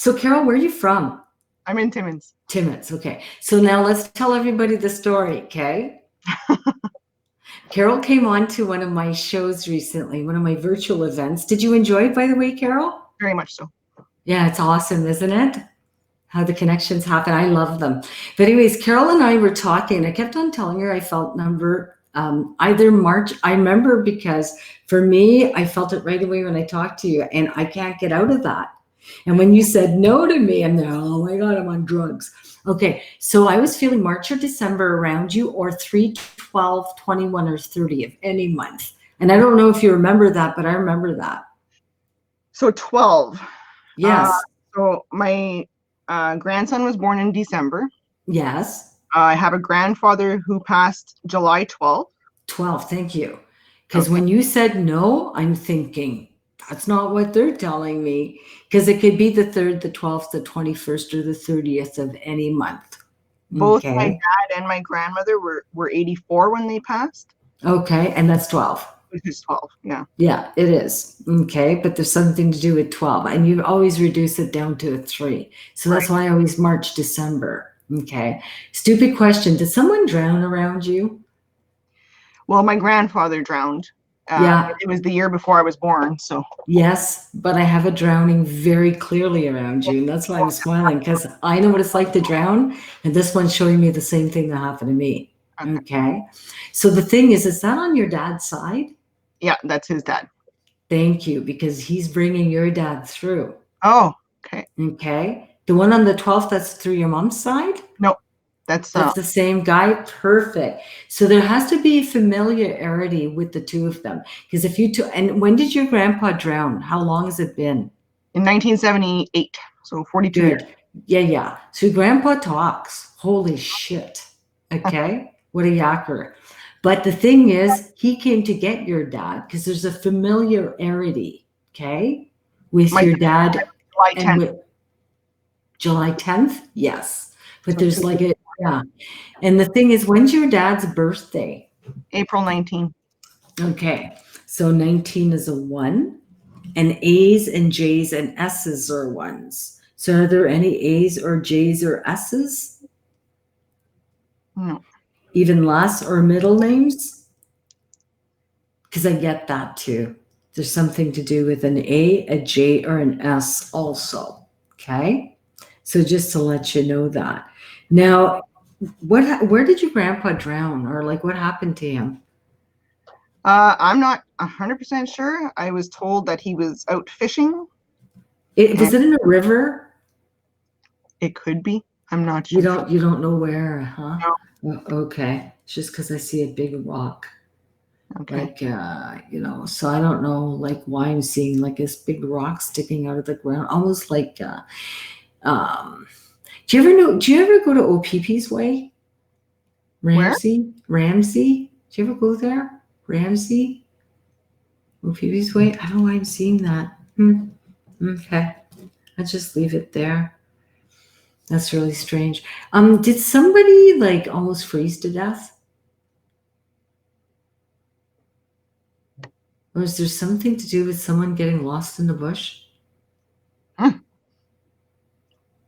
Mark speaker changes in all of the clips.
Speaker 1: So Carol, where are you from?
Speaker 2: I'm in Timmins.
Speaker 1: Timmins. Okay. So now let's tell everybody the story. Okay. Carol came on to one of my shows recently, one of my virtual events. Did you enjoy it, by the way, Carol?
Speaker 2: Very much so.
Speaker 1: Yeah, it's awesome, isn't it? How the connections happen. I love them. But anyways, Carol and I were talking. I kept on telling her I felt number either March. I remember because for me, I felt it right away when I talked to you, and I can't get out of that. And when you said no to me, I'm there, oh my God, I'm on drugs. Okay, so I was feeling March or December around you, or 3, 12, 21, or 30 of any month. And I don't know if you remember that, but I remember that.
Speaker 2: So 12.
Speaker 1: Yes.
Speaker 2: So my grandson was born in December.
Speaker 1: Yes.
Speaker 2: I have a grandfather who passed July 12th.
Speaker 1: 12, thank you. Because
Speaker 2: Okay.
Speaker 1: when you said no, I'm thinking, that's not what they're telling me. Because it could be the 3rd, the 12th, the 21st, or the 30th of any month.
Speaker 2: Both my
Speaker 1: Okay.
Speaker 2: dad and my grandmother were 84 when they passed,
Speaker 1: Okay. And that's 12.
Speaker 2: which is 12. Yeah.
Speaker 1: Yeah, it is. Okay. But there's something to do with 12. And you always reduce it down to a 3. So that's
Speaker 2: Right.
Speaker 1: why I always March, December. Okay. Stupid question. Did someone drown around you?
Speaker 2: Well, my grandfather drowned.
Speaker 1: Yeah.
Speaker 2: It was the year before I was born. So
Speaker 1: Yes, but I have a drowning very clearly around you. And that's why I'm smiling, because I know what it's like to drown. And this one's showing me the same thing that happened to me.
Speaker 2: okay.
Speaker 1: Okay. So the thing is that on your dad's side?
Speaker 2: Yeah, that's his dad.
Speaker 1: Thank you, because he's bringing your dad through.
Speaker 2: Oh, okay.
Speaker 1: Okay. The one on the 12th, that's through your mom's side?
Speaker 2: No, that's
Speaker 1: That's the same guy? Perfect. So there has to be familiarity with the two of them. Because if you two, and when did your grandpa drown? How long has it been?
Speaker 2: in 1978. So 42 years.
Speaker 1: Good. Yeah. So grandpa talks. Holy shit. Okay. What a yacker. But the thing is, he came to get your dad because there's a familiarity, okay, with
Speaker 2: My
Speaker 1: your dad
Speaker 2: July
Speaker 1: and
Speaker 2: 10th.
Speaker 1: with July 10th. Yes. But
Speaker 2: So
Speaker 1: there's like a, yeah. And the thing is, when's your dad's birthday?
Speaker 2: April 19th.
Speaker 1: Okay. So 19 is a 1, and A's and J's and S's are 1s. So are there any A's or J's or S's?
Speaker 2: No.
Speaker 1: Even last or middle names? Because I get that too. There's something to do with an A, J, or an S also. Okay? So just to let you know that. Now, where did your grandpa drown, or like what happened to him?
Speaker 2: I'm not 100% sure. I was told that he was out fishing.
Speaker 1: Was it in a river?
Speaker 2: It could be. I'm not sure.
Speaker 1: You don't know where, huh?
Speaker 2: No.
Speaker 1: Okay. It's just because I see a big rock.
Speaker 2: Okay.
Speaker 1: Like, so I don't know like why I'm seeing like this big rock sticking out of the ground, almost like um do you ever go to OPP's way?
Speaker 2: Where?
Speaker 1: Ramsey? Do you ever go there? Ramsey? OPP's way? I don't know why I'm seeing that. Okay. I'll just leave it there. That's really strange. Did somebody like almost freeze to death? Or is there something to do with someone getting lost in the bush?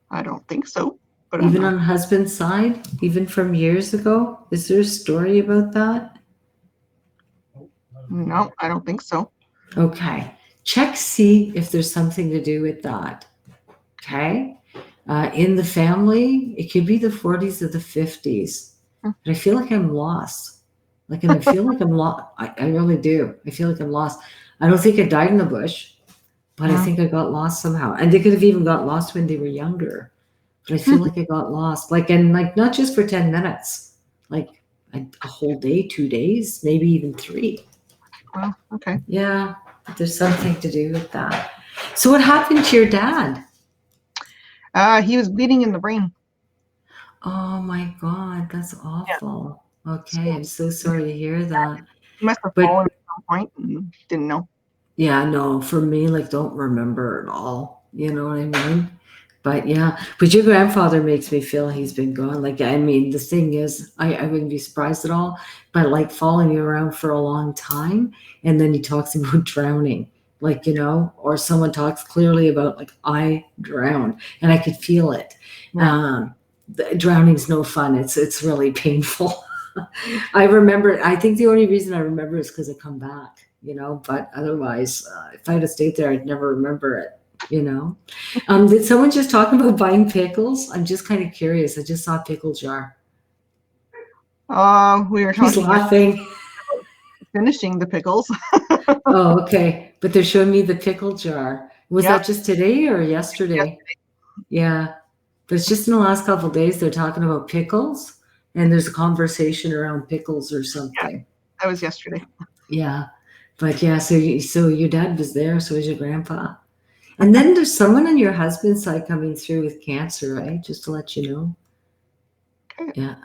Speaker 2: I don't think so. But
Speaker 1: Even on husband's side, even from years ago? Is there a story about that?
Speaker 2: No, I don't think so.
Speaker 1: Okay. Check, see if there's something to do with that. Okay. In the family, it could be the 40s or the 50s. But I feel like I'm lost. And I feel like I'm lost. I really do. I feel like I'm lost. I don't think I died in the bush, but I think I got lost somehow. And they could have even got lost when they were younger. But I feel like I got lost. Not just for 10 minutes, like a whole day, 2 days, maybe even 3.
Speaker 2: Well, okay.
Speaker 1: Yeah, there's something to do with that. So what happened to your dad?
Speaker 2: He was bleeding in the brain.
Speaker 1: Oh my God, that's awful. Yeah. Okay, I'm so sorry to hear that.
Speaker 2: He must have fallen at some point and didn't know.
Speaker 1: Yeah, no, for me, don't remember at all. You know what I mean? But yeah, but your grandfather makes me feel he's been gone. The thing is, I wouldn't be surprised at all, but following you around for a long time, and then he talks about drowning. like, or someone talks clearly about like I drowned and I could feel it.
Speaker 2: Right.
Speaker 1: Drowning's no fun. It's really painful. I think the only reason I remember is because I come back, but otherwise, if I'd have stayed there, I'd never remember it. Did someone just talk about buying pickles? I'm just kind of curious. I just saw a pickle jar.
Speaker 2: We were
Speaker 1: He's
Speaker 2: talking about
Speaker 1: laughing.
Speaker 2: finishing the pickles.
Speaker 1: Oh, okay. But they're showing me the pickle jar. Was
Speaker 2: Yeah.
Speaker 1: that just today or yesterday? Yeah. But it's just in the last couple of days they're talking about pickles and there's a conversation around pickles or something.
Speaker 2: That was yesterday.
Speaker 1: Yeah. But yeah, so your dad was there, so was your grandpa. And then there's someone on your husband's side coming through with cancer, right? Just to let you know.
Speaker 2: Okay.
Speaker 1: Yeah.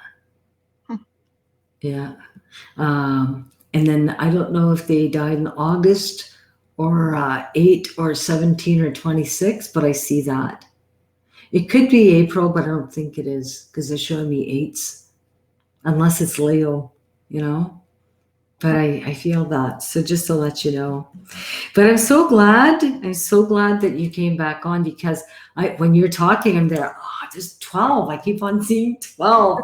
Speaker 1: Yeah. And then I don't know if they died in August or 8 or 17 or 26, but I see that. It could be April, but I don't think it is because they're showing me 8s, unless it's Leo, But I feel that. So just to let you know. But I'm so glad that you came back on because when you're talking, I'm there, there's 12. I keep on seeing 12.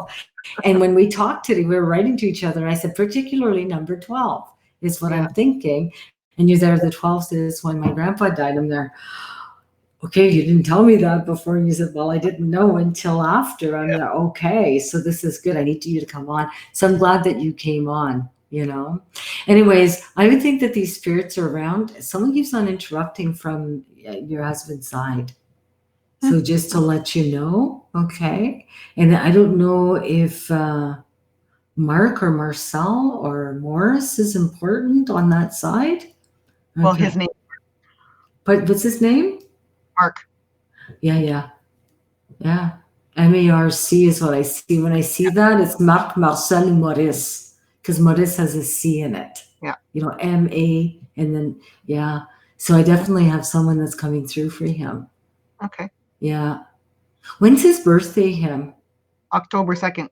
Speaker 1: And when we talked today, we were writing to each other. And I said, particularly number 12 is what I'm thinking. And you're there, the 12th is when my grandpa died. I'm there. Okay, you didn't tell me that before. And you said, well, I didn't know until after. I'm there. Okay, so this is good. I need you to come on. So I'm glad that you came on, Anyways, I would think that these spirits are around. Someone keeps on interrupting from your husband's side. So just to let you know, okay? And I don't know if Mark or Marcel or Morris is important on that side. Okay.
Speaker 2: Well, his name.
Speaker 1: But what's his name?
Speaker 2: Mark.
Speaker 1: Yeah. Marc is what I see. When I see that, it's Marc, Marcel, and Maurice, because Maurice has a C in it.
Speaker 2: Yeah.
Speaker 1: M-A, and then, yeah. So I definitely have someone that's coming through for him.
Speaker 2: Okay.
Speaker 1: Yeah. When's his birthday, him?
Speaker 2: October 2nd.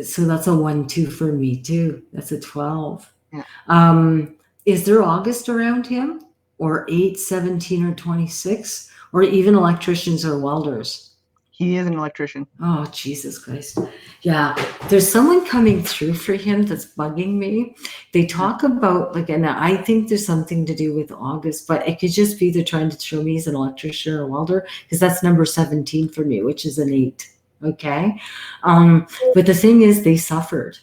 Speaker 1: So that's a 1-2 for me too. That's a 12.
Speaker 2: Yeah.
Speaker 1: Is there August around him? Or 8, 17, or 26? Or even electricians or welders?
Speaker 2: He is an electrician.
Speaker 1: Oh, Jesus Christ. Yeah. There's someone coming through for him that's bugging me. They talk about, and I think there's something to do with August, but it could just be they're trying to show me he's an electrician or welder, because that's number 17 for me, which is an 8. Okay. But the thing is, they suffered.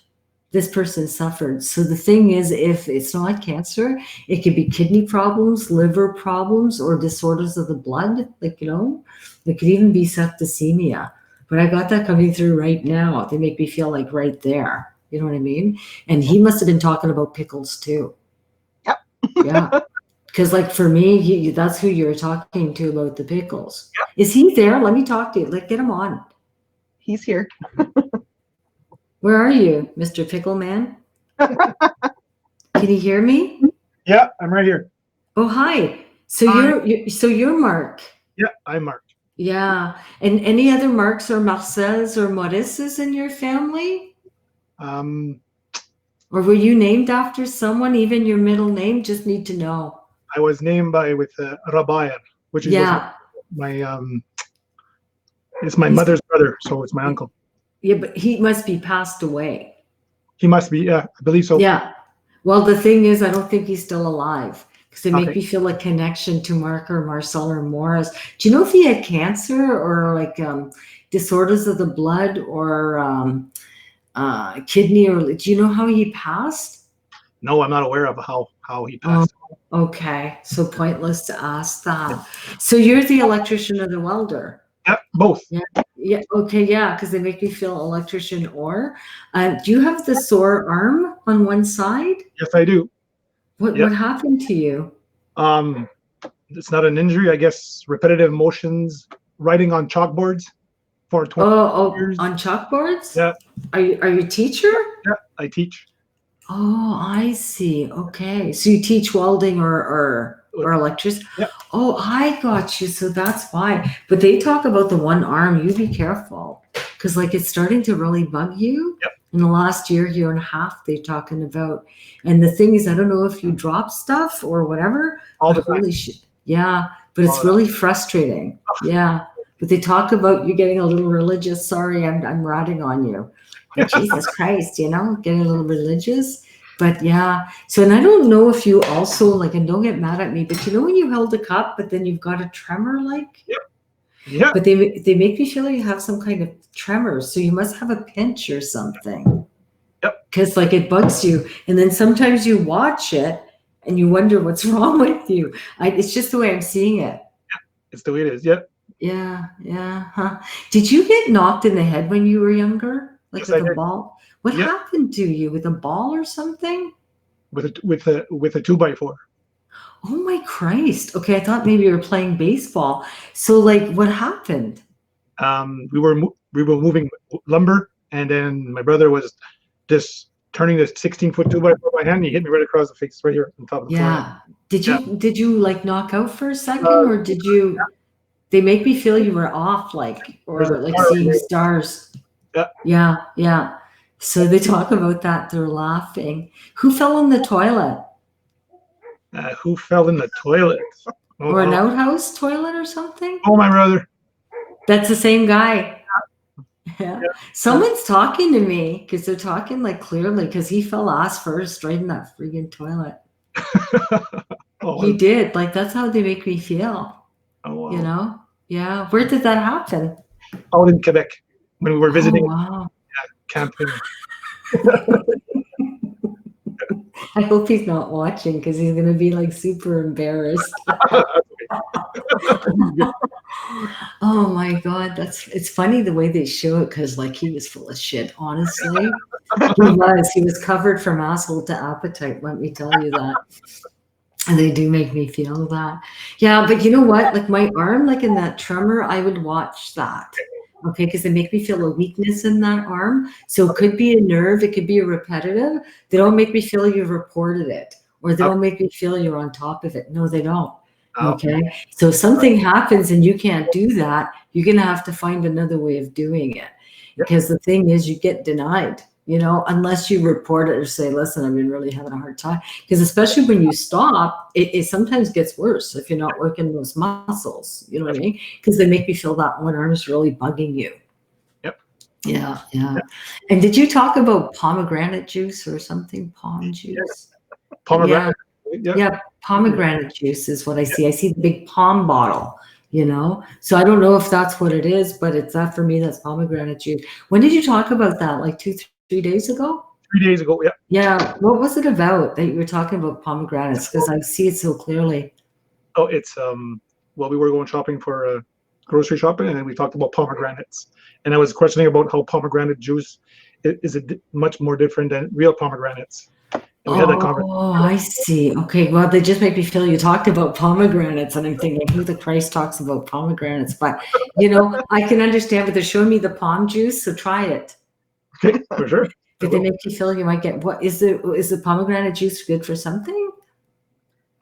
Speaker 1: This person suffered. So the thing is, if it's not cancer, it could be kidney problems, liver problems, or disorders of the blood. It could even be septicemia. But I got that coming through right now. They make me feel like right there. You know what I mean? And he must have been talking about pickles too.
Speaker 2: Yep.
Speaker 1: Yeah. Because for me, that's who you're talking to about the pickles.
Speaker 2: Yep.
Speaker 1: Is he there? Let me talk to you. Get him on.
Speaker 2: He's here.
Speaker 1: Where are you, Mr. Pickle Man? Can you hear me?
Speaker 3: Yeah, I'm right here.
Speaker 1: Oh, hi. So you're Mark.
Speaker 3: Yeah, I'm Mark.
Speaker 1: Yeah. And any other Marks or Marcels or Maurices in your family? Or were you named after someone? Even your middle name? Just need to know.
Speaker 3: I was named with Rabayer, which is it's my mother's brother, so it's my uncle.
Speaker 1: Yeah, but he must be passed away.
Speaker 3: He must be, yeah, I believe so.
Speaker 1: Yeah. Well, the thing is, I don't think he's still alive because they make me feel a connection to Mark or Marcel or Morris. Do you know if he had cancer or disorders of the blood or kidney, or do you know how he passed?
Speaker 3: No, I'm not aware of how he passed.
Speaker 1: Oh, okay. So pointless to ask that. So you're the electrician or the welder?
Speaker 3: Yeah, both.
Speaker 1: Yeah. Okay. Yeah. Because they make me feel electrician or. Do you have the sore arm on one side?
Speaker 3: Yes, I do.
Speaker 1: What happened to you?
Speaker 3: It's not an injury, I guess. Repetitive motions, writing on chalkboards for 20 years.
Speaker 1: On chalkboards?
Speaker 3: Yeah.
Speaker 1: Are you a teacher?
Speaker 3: Yeah, I teach.
Speaker 1: Oh, I see. Okay. So you teach welding or electricity?
Speaker 3: Yeah.
Speaker 1: Oh, I got you. So that's why. But they talk about the one arm. You be careful. Because it's starting to really bug you.
Speaker 3: Yep.
Speaker 1: In the last year and a half, they're talking about. And the thing is, I don't know if you drop stuff or whatever.
Speaker 3: All
Speaker 1: but
Speaker 3: the time.
Speaker 1: holy shit. Yeah, but it's
Speaker 3: All the
Speaker 1: really frustrating. Yeah. But they talk about you getting a little religious. Sorry, I'm ratting on you. But Jesus Christ, you know, getting a little religious. But yeah. So, and I don't know if you also like, and don't get mad at me, but you know when you held a cup, but then you've got a tremor like?
Speaker 3: Yeah.
Speaker 1: But they make me feel like you have some kind of tremors. So you must have a pinch or something.
Speaker 3: Yep.
Speaker 1: Because like it bugs you. And then sometimes you watch it and you wonder what's wrong with you. It's just the way I'm seeing it.
Speaker 3: It's the way it is. Yep.
Speaker 1: Yeah. Huh. Did you get knocked in the head when you were younger? Like
Speaker 3: Yes,
Speaker 1: with
Speaker 3: I
Speaker 1: a
Speaker 3: did.
Speaker 1: ball? What
Speaker 3: Yep.
Speaker 1: happened to you? With a ball or something?
Speaker 3: With a 2x4.
Speaker 1: Oh my Christ. Okay, I thought maybe you were playing baseball. So like what happened?
Speaker 3: We were moving lumber, and then my brother was just turning this 16-foot 2x4 by hand. And he hit me right across the face, right here on top of the forehead.
Speaker 1: Yeah. Did you like knock out for a second, or did
Speaker 3: Yeah.
Speaker 1: you? They make me feel you were off, like,
Speaker 3: There's
Speaker 1: or
Speaker 3: a
Speaker 1: like
Speaker 3: star
Speaker 1: seeing
Speaker 3: right there.
Speaker 1: stars.
Speaker 3: Yeah.
Speaker 1: Yeah. So they talk about that. They're laughing. Who fell in the toilet?
Speaker 3: Who fell in the toilet? Oh,
Speaker 1: Or an
Speaker 3: wow.
Speaker 1: outhouse toilet or something?
Speaker 3: Oh, my brother.
Speaker 1: That's the same guy. Yeah.
Speaker 3: Yeah.
Speaker 1: Someone's talking to me because they're talking like clearly because he fell ass first right in that friggin' toilet.
Speaker 3: Oh,
Speaker 1: He did. Like that's how they make me feel.
Speaker 3: oh, wow.
Speaker 1: You know? Yeah. Where did that happen?
Speaker 3: Out in Quebec when we were visiting
Speaker 1: Oh, wow.
Speaker 3: camping.
Speaker 1: I hope he's not watching because he's gonna be like super embarrassed. Oh my God, it's funny the way they show it because like he was full of shit, honestly. He was covered from asshole to appetite, let me tell you that. And they do make me feel that. Yeah, but you know what? Like my arm, like in that tremor, I would watch that. Okay, because they make me feel a weakness in that arm. So it could be a nerve, it could be a repetitive. They don't make me feel you've reported it, or they don't make me feel you're on top of it. No, they don't. Okay. So if something happens and you can't do that, you're gonna have to find another way of doing it. Because the thing is you get denied, you know, unless you report it or say, listen, I've been really having a hard time. Because especially when you stop, it sometimes gets worse if you're not working those muscles, you know what I mean? Because they make me feel that one arm is really bugging you.
Speaker 3: Yep.
Speaker 1: Yeah. And did you talk about pomegranate juice or something? Palm juice?
Speaker 3: Pomegranate.
Speaker 1: Yeah, pomegranate juice is what I see. I see the big palm bottle, you know? So I don't know if that's what it is, but it's that for me, that's pomegranate juice. When did you talk about that? Like 3 days ago?
Speaker 3: 3 days ago, yeah.
Speaker 1: Yeah. What was it about that you were talking about pomegranates? Because I see it so clearly.
Speaker 3: Oh, it's well, we were going shopping for grocery shopping, and then we talked about pomegranates. And I was questioning about how pomegranate juice is much more different than real pomegranates. And we had that conversation.
Speaker 1: Oh, I see. Okay, well, they just make me feel you talked about pomegranates, and I'm thinking, who the Christ talks about pomegranates? But, you know, I can understand, but they're showing me the palm juice, so try it.
Speaker 3: Okay, for sure.
Speaker 1: Did they make you feel you might get, what is the pomegranate juice good for something?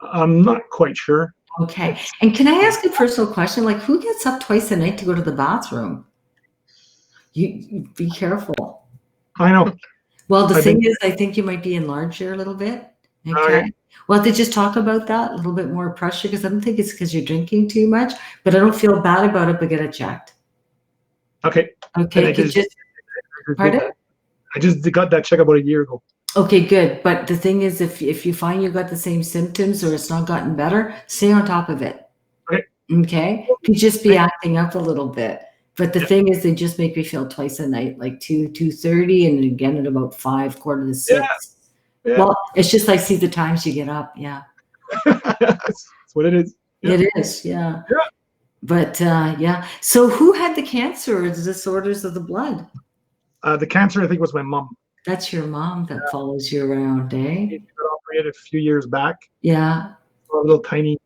Speaker 3: I'm not quite sure.
Speaker 1: Okay, and can I ask a personal question? Like, who gets up twice a night to go to the bathroom? You be careful.
Speaker 3: I know.
Speaker 1: Well, the thing is, I think you might be enlarged here a little bit. Okay. Well, they just talk about that a little bit more pressure because I don't think it's because you're drinking too much, but I don't feel bad about it. But get it checked.
Speaker 3: Okay.
Speaker 1: Okay. Pardon?
Speaker 3: I just got that check about a year ago.
Speaker 1: Okay, good. But the thing is, if you find you got the same symptoms or it's not gotten better, stay on top of it.
Speaker 3: Okay.
Speaker 1: Okay. Could just be acting up a little bit. But the thing is, they just make me feel twice a night, like 2:30, and again at about 5, 5:45.
Speaker 3: Yeah.
Speaker 1: Well, it's just I see the times you get up. Yeah.
Speaker 3: That's what it is.
Speaker 1: Yeah. It is. Yeah. But yeah. So who had the cancer or the disorders of the blood?
Speaker 3: The cancer, I think, was my mom.
Speaker 1: That's your mom that follows you around, eh?
Speaker 3: She got operated a few years back.
Speaker 1: Yeah.
Speaker 3: A little tiny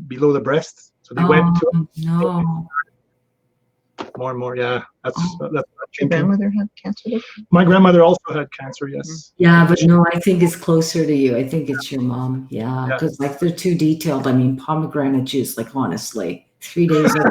Speaker 3: below the breast. So they went to
Speaker 1: no.
Speaker 3: More and more, yeah. That's
Speaker 2: Your grandmother had cancer?
Speaker 3: My grandmother also had cancer, yes.
Speaker 1: Yeah, but no, I think it's closer to you. I think it's your mom. Yeah, because like they're too detailed. I mean, pomegranate juice, like honestly, 3 days ago.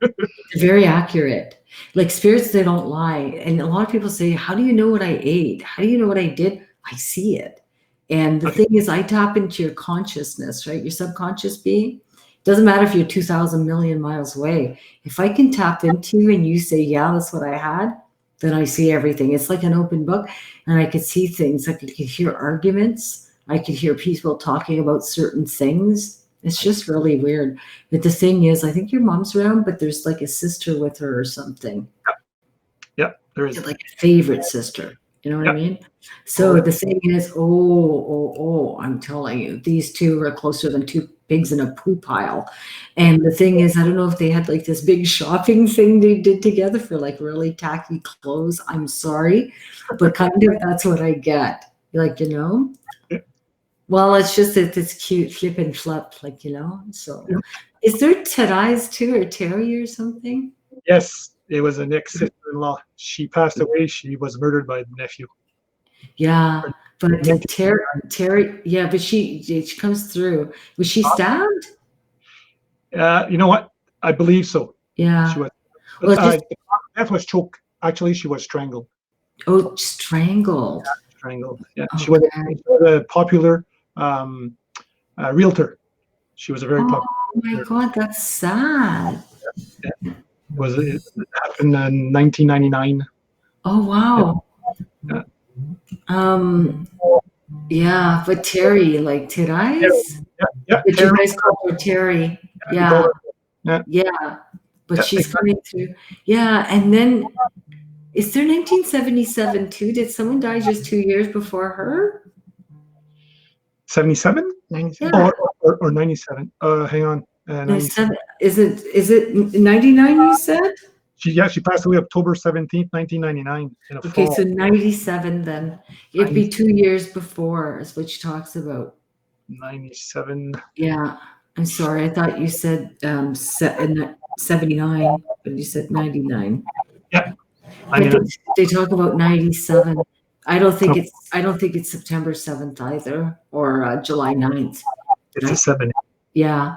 Speaker 1: They're very accurate. Like spirits, they don't lie. And a lot of people say, how do you know what I ate? How do you know what I did? I see it. And the thing is, I tap into your consciousness, right? Your subconscious being. Doesn't matter if you're 2,000 million miles away. If I can tap into you and you say, yeah, that's what I had, then I see everything. It's like an open book, and I could see things. I could hear arguments. I could hear people talking about certain things. It's just really weird. But the thing is, I think your mom's around, but there's like a sister with her or something.
Speaker 3: Yeah, there is.
Speaker 1: Like a favorite sister. You know what I mean? So the thing is, I'm telling you, these two are closer than two pigs in a poo pile. And the thing is, I don't know if they had like this big shopping thing they did together for like really tacky clothes. I'm sorry, but kind of that's what I get. Like, you know? Well, it's just that it's cute, flip and flop, like, you know? So is there Therese too, or Terry or something?
Speaker 3: Yes, it was an ex-sister-in-law. She passed away. She was murdered by the nephew.
Speaker 1: Yeah, but Terry, yeah, but she comes through. Was she stabbed?
Speaker 3: You know what? I believe so.
Speaker 1: Yeah.
Speaker 3: She was.
Speaker 1: Well,
Speaker 3: Death was choked. Actually, she was strangled.
Speaker 1: Oh, strangled.
Speaker 3: Strangled. Yeah.
Speaker 1: Okay.
Speaker 3: She was a popular realtor. She was a very popular.
Speaker 1: Oh my God, that's sad.
Speaker 3: It happened in 1999.
Speaker 1: Oh wow. Yeah, but Terry, like Therese?
Speaker 3: Yeah.
Speaker 1: But you guys call her Terry. Yeah. Yeah. But she's coming through. Yeah, and then is there 1977 too? Did someone die just 2 years before her?
Speaker 3: 77? 97?
Speaker 1: Yeah.
Speaker 3: Or 97. Hang on. 97.
Speaker 1: Is it 99 you said?
Speaker 3: She passed away October 17th, 1999 in a
Speaker 1: Okay,
Speaker 3: fall.
Speaker 1: so 97 then. It'd be 2 years before is what she talks about.
Speaker 3: 97.
Speaker 1: Yeah. I'm sorry. I thought you said 79, but you said 99.
Speaker 3: Yeah.
Speaker 1: But they talk about 97. I don't think it's September 7th either, or July 9th.
Speaker 3: It's a 7.
Speaker 1: Yeah.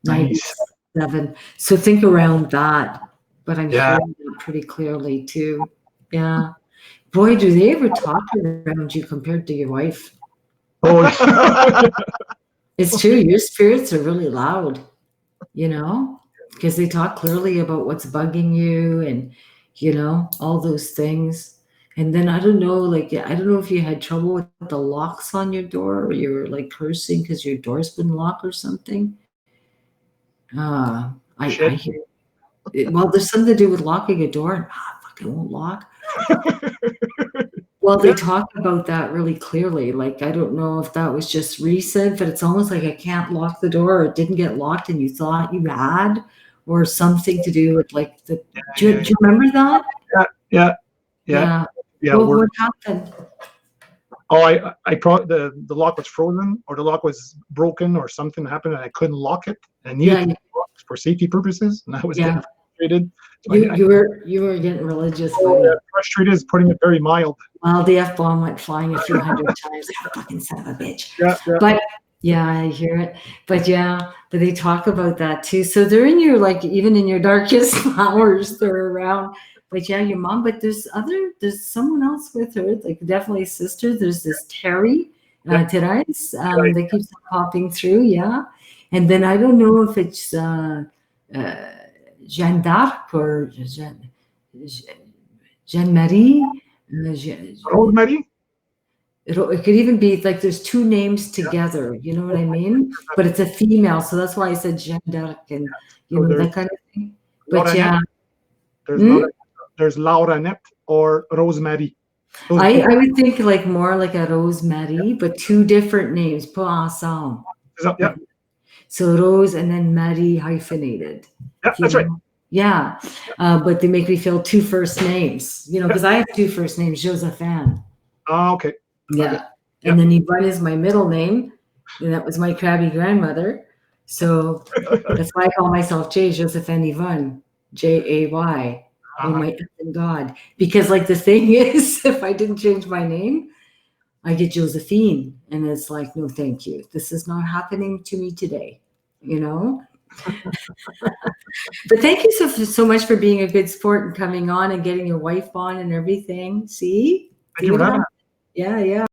Speaker 1: 97. So think around that. But I'm hearing that pretty clearly too. Yeah. Boy, do they ever talk around you compared to your wife?
Speaker 3: Oh,
Speaker 1: It's true. Your spirits are really loud, you know, because they talk clearly about what's bugging you and, you know, all those things. And then I don't know, like, I don't know if you had trouble with the locks on your door or you were like cursing because your door's been locked or something. I hear. Well, there's something to do with locking a door and fuck, it won't lock. Well, they talk about that really clearly. Like, I don't know if that was just recent, but it's almost like I can't lock the door or it didn't get locked and you thought you had, or something to do with like the. Do you remember that?
Speaker 3: Yeah.
Speaker 1: What happened?
Speaker 3: Oh, the lock was frozen or the lock was broken or something happened and I couldn't lock it. I needed to lock for safety purposes, and I was getting frustrated. So
Speaker 1: you were getting religious.
Speaker 3: Frustrated is putting it very mild.
Speaker 1: Well, the F-bomb went flying a few hundred times. Fucking son of a bitch.
Speaker 3: Yeah.
Speaker 1: But yeah, I hear it. But they talk about that too. So they're in your, like, even in your darkest hours, they're around. But yeah, your mom, but there's someone else with her, like definitely a sister. There's this Terry, Therese, that keeps popping through, yeah. And then I don't know if it's Jeanne d'Arc or Jeanne-Marie.
Speaker 3: Rosemary?
Speaker 1: It could even be like there's two names together, you know what I mean? But it's a female, so that's why I said Jeanne d'Arc and that kind of thing. But yeah.
Speaker 3: There's Laura Net or Rosemary.
Speaker 1: I would think like more like a Rosemary, but two different names put ensemble.
Speaker 3: Yeah.
Speaker 1: So Rose and then Marie hyphenated.
Speaker 3: Yeah, that's right.
Speaker 1: Yeah, but they make me feel two first names, you know, because I have two first names, Josephine.
Speaker 3: Oh, okay.
Speaker 1: Yeah. And then Yvonne is my middle name, and that was my crabby grandmother. So that's why I call myself Josephine Yvonne, Jay. Oh my God. Because like the thing is, if I didn't change my name, I get Josephine. And it's like, no, thank you. This is not happening to me today, you know? But thank you so much for being a good sport and coming on and getting your wife on and everything. See?
Speaker 3: Thank you for having me.
Speaker 1: Yeah, yeah.